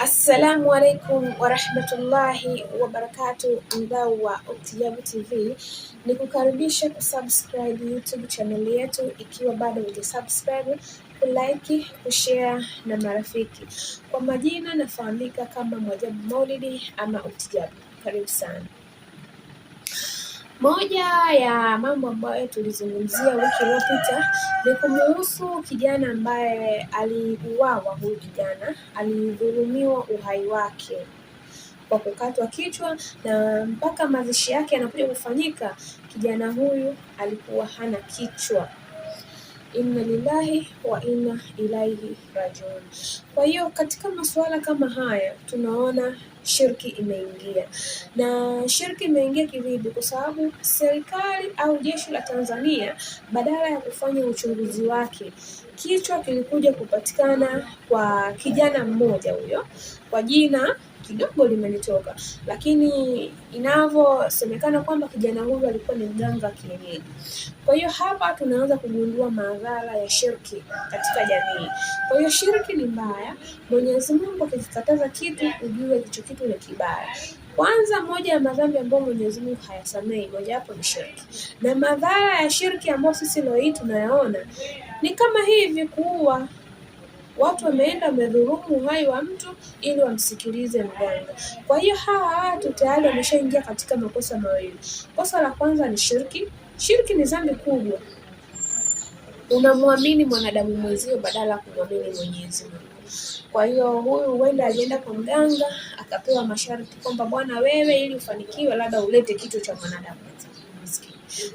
Assalamu alaikum warahmatullahi wabarakatu, mdau wa Uktijabu TV, ni kukaribisha kusubscribe YouTube channel yetu ikiwa bado hujasubscribe, kulike, kushare na marafiki. Kwa majina nafahamika kama Mwajabu Maulidi ama Uktijabu. Karibu sana. Moja ya mambo ambayo tulizungumzia wiki iliyopita ni kumuhusu kijana ambaye aliuawa. Huyu kijana alidhulumiwa uhai wake kwa kukatwa kichwa, na mpaka mazishi yake yanakuja kufanyika kijana huyu alikuwa hana kichwa. Inna lillahi wa inna ilaihi rajiun. Kwa hiyo katika masuala kama haya tunaona shirki imeingia. Na shirki imeingia kivipi? Kwa sababu serikali au jeshi la Tanzania badala ya kufanya uchunguzi wake, kichwa kilikuja kupatikana kwa kijana mmoja, huyo kwa jina kidogo limenitoka, lakini inavyosemekana kwamba kijana huyu alikuwa ni mganga wa kienyeji. Kwa hiyo hapa tunaanza kugundua madhara ya shirki katika jamii. Kwa hiyo shirki ni mbaya. Mwenyezi Mungu akikataza kitu ujue hicho kitu ni kibaya. Kwanza, moja ya madhambi ambayo Mwenyezi Mungu hayasamehi mojawapo ni shirki. Na madhara ya shirki ambayo sisi leo hii tunayaona ni kama hivi: kuua watu, wameenda wamedhulumu uhai wa mtu ili wamsikilize mganga. Kwa hiyo hawa watu tayari wameshaingia katika makosa mawili. Kosa la kwanza ni shirki. Shirki ni dhambi kubwa. Unamwamini mwanadamu mwenzio badala ya kumwamini Mwenyezi Mungu. Kwa hiyo huyu huenda alienda kwa mganga akapewa masharti kwamba bwana, wewe ili ufanikiwe labda ulete kichwa cha mwanadamu mwenzio.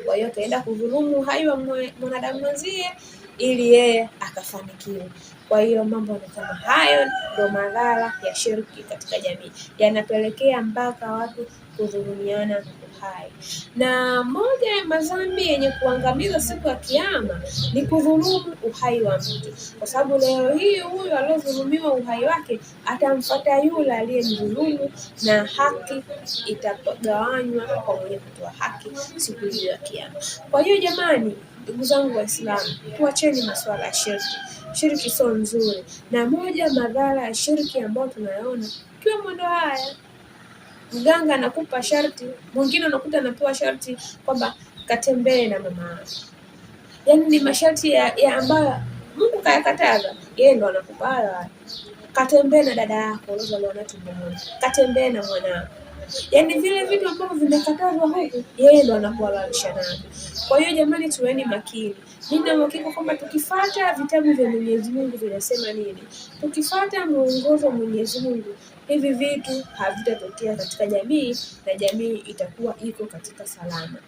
Kwa hiyo kaenda kudhulumu uhai wa mwanadamu mwenzie ili yeye akafanikiwe. Kwa hiyo mambo ni kama hayo, ndio madhara ya shirki katika jamii, yanapelekea mpaka watu kudhulumiana uhai. Na moja ya madhambi yenye kuangamiza siku ya Kiyama ni kudhulumu uhai wa mtu, kwa sababu leo hii huyu aliyodhulumiwa uhai wake atamfuata yule aliyemdhulumu, na haki itagawanywa kwa mwenye kutoa haki siku hiyo ya Kiyama. Kwa hiyo jamani, ndugu zangu Waislamu, tuacheni masuala ya shirki. Shirki sio nzuri, na moja madhara ya shirki ambayo tunayaona ikiwa mwendo haya, mganga anakupa sharti, mwingine unakuta anapewa sharti kwamba katembee na mama yako. Yaani ni masharti ya ambayo Mungu kayakataza, yeye ndo anakupa hayo. Katembee na dada yako ulizaliwa naye tumboni, katembee na mwanao. Yaani vile vitu ambavyo vimekatazwa huku, yeye ndo anakuhalalisha navyo. Kwa hiyo jamani, tuweni makini. Nina uhakika kwamba tukifuata vitabu vya Mwenyezi Mungu vinasema nini, tukifuata mwongozo wa Mwenyezi Mungu, hivi vitu havitatokea katika jamii na jamii itakuwa iko katika salama.